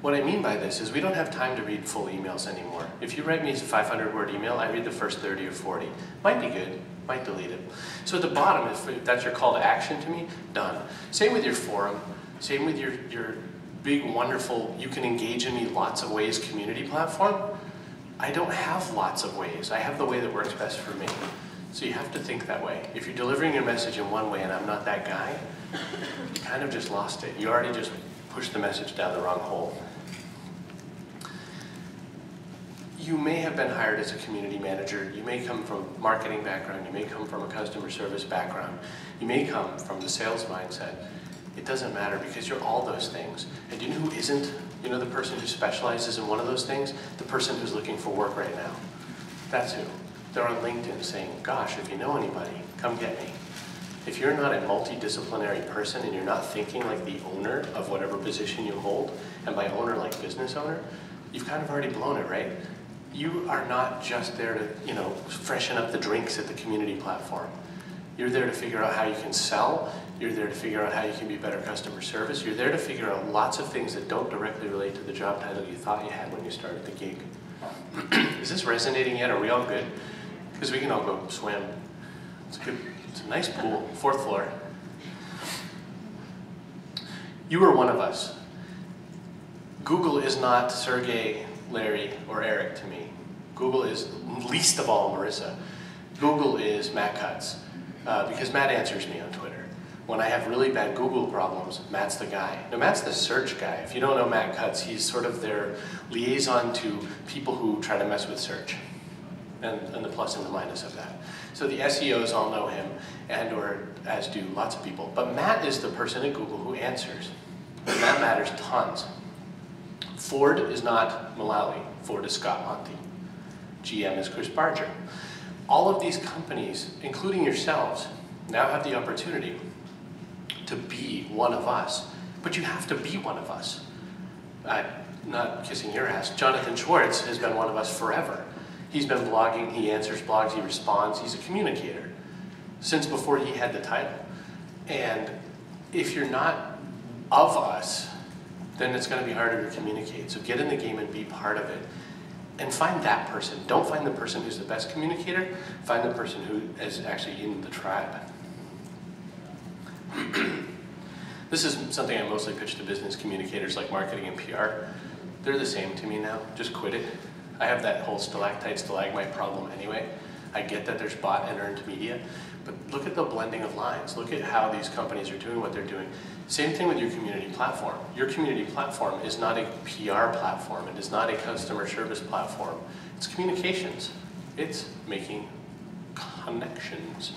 What I mean by this is we don't have time to read full emails anymore. If you write me a 500-word email, I read the first 30 or 40. Might be good, might delete it. So at the bottom, if that's your call to action to me, done. Same with your forum, same with your big, wonderful, you can engage in me lots of ways community platform. I don't have lots of ways. I have the way that works best for me. So you have to think that way. If you're delivering your message in one way and I'm not that guy, you kind of just lost it. You already just pushed the message down the wrong hole. You may have been hired as a community manager. You may come from a marketing background. You may come from a customer service background. You may come from the sales mindset. It doesn't matter because you're all those things. And do you know who isn't? You know the person who specializes in one of those things? The person who's looking for work right now. That's who. They're on LinkedIn saying, gosh, if you know anybody, come get me. If you're not a multidisciplinary person and you're not thinking like the owner of whatever position you hold, and by owner like business owner, you've kind of already blown it, right? You are not just there to, freshen up the drinks at the community platform. You're there to figure out how you can sell. You're there to figure out how you can be better customer service. You're there to figure out lots of things that don't directly relate to the job title you thought you had when you started the gig. Is this resonating yet? Are we all good? Because we can all go swim. It's a nice pool, 4th floor. You are one of us. Google is not Sergey, Larry, or Eric to me. Google is, least of all, Marissa. Google is Matt Cutts, because Matt answers me on Twitter. When I have really bad Google problems, Matt's the guy. Now, Matt's the search guy. If you don't know Matt Cutts, he's sort of their liaison to people who try to mess with search, and the plus and the minus of that. So the SEOs all know him, or as do lots of people. But Matt is the person at Google who answers. And that matters tons. Ford is not Mullally. Ford is Scott Monty. GM is Chris Barger. All of these companies, including yourselves, now have the opportunity to be one of us. But you have to be one of us. Not kissing your ass. Jonathan Schwartz has been one of us forever. He's been blogging, he answers blogs, he responds, he's a communicator since before he had the title. And if you're not of us, then it's going to be harder to communicate. So get in the game and be part of it. And find that person. Don't find the person who's the best communicator. Find the person who is actually in the tribe. This is something I mostly pitch to business communicators like marketing and PR. They're the same to me now. Just quit it. I have that whole stalactite, stalagmite problem anyway. I get that there's bought and earned media, but look at the blending of lines. Look at how these companies are doing what they're doing. Same thing with your community platform. Your community platform is not a PR platform. It is not a customer service platform. It's communications. It's making connections.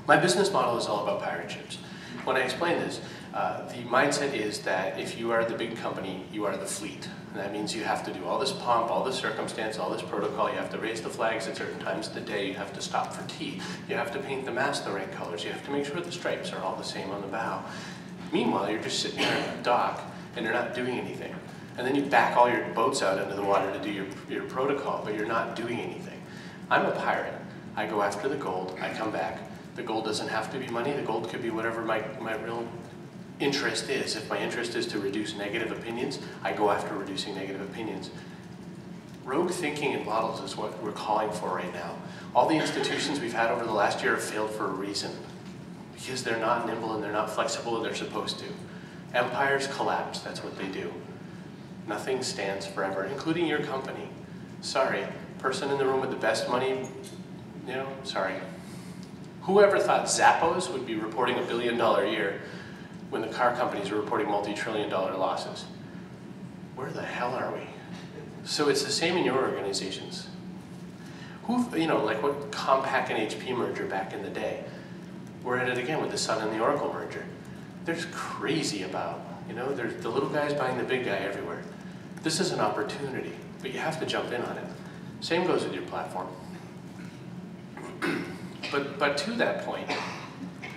My business model is all about pirate ships. When I explain this, the mindset is that if you are the big company, you are the fleet. And that means you have to do all this pomp, all this circumstance, all this protocol. You have to raise the flags at certain times of the day. You have to stop for tea. You have to paint the mast the right colors. You have to make sure the stripes are all the same on the bow. Meanwhile, you're just sitting there at the dock and you're not doing anything. And then you back all your boats out into the water to do your protocol, but you're not doing anything. I'm a pirate. I go after the gold. I come back. The gold doesn't have to be money. The gold could be whatever my real interest is. If my interest is to reduce negative opinions, I go after reducing negative opinions. Rogue thinking and models is what we're calling for right now. All the institutions we've had over the last year have failed for a reason. Because they're not nimble and they're not flexible and they're supposed to. Empires collapse, that's what they do. Nothing stands forever, including your company. Sorry, person in the room with the best money, sorry. Whoever thought Zappos would be reporting $1 billion a year when the car companies are reporting multi-trillion-dollar losses? Where the hell are we? So it's the same in your organizations. Like what Compaq and HP merger back in the day. We're at it again with the Sun and the Oracle merger. There's crazy about, there's the little guys buying the big guy everywhere. This is an opportunity, but you have to jump in on it. Same goes with your platform. But to that point,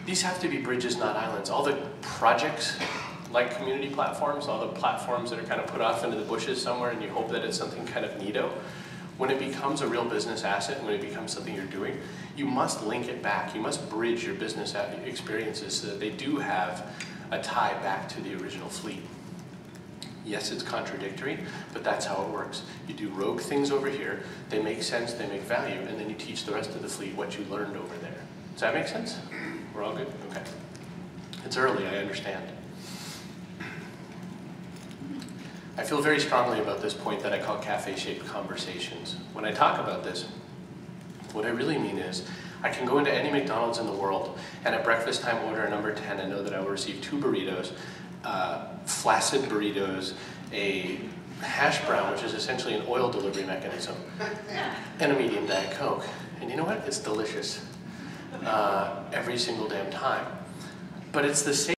these have to be bridges, not islands. All the projects, like community platforms, all the platforms that are kind of put off into the bushes somewhere and you hope that it's something kind of neato, when it becomes a real business asset, when it becomes something you're doing, you must link it back. You must bridge your business experiences so that they do have a tie back to the original fleet. Yes, it's contradictory, but that's how it works. You do rogue things over here, they make sense, they make value, and then you teach the rest of the fleet what you learned over there. Does that make sense? We're all good? Okay. It's early, I understand. I feel very strongly about this point that I call cafe-shaped conversations. When I talk about this, what I really mean is, I can go into any McDonald's in the world, and at breakfast time order number 10, and know that I will receive 2 burritos, flaccid burritos, a hash brown, which is essentially an oil delivery mechanism, and a medium Diet Coke. And you know what? It's delicious every single damn time. But it's the same.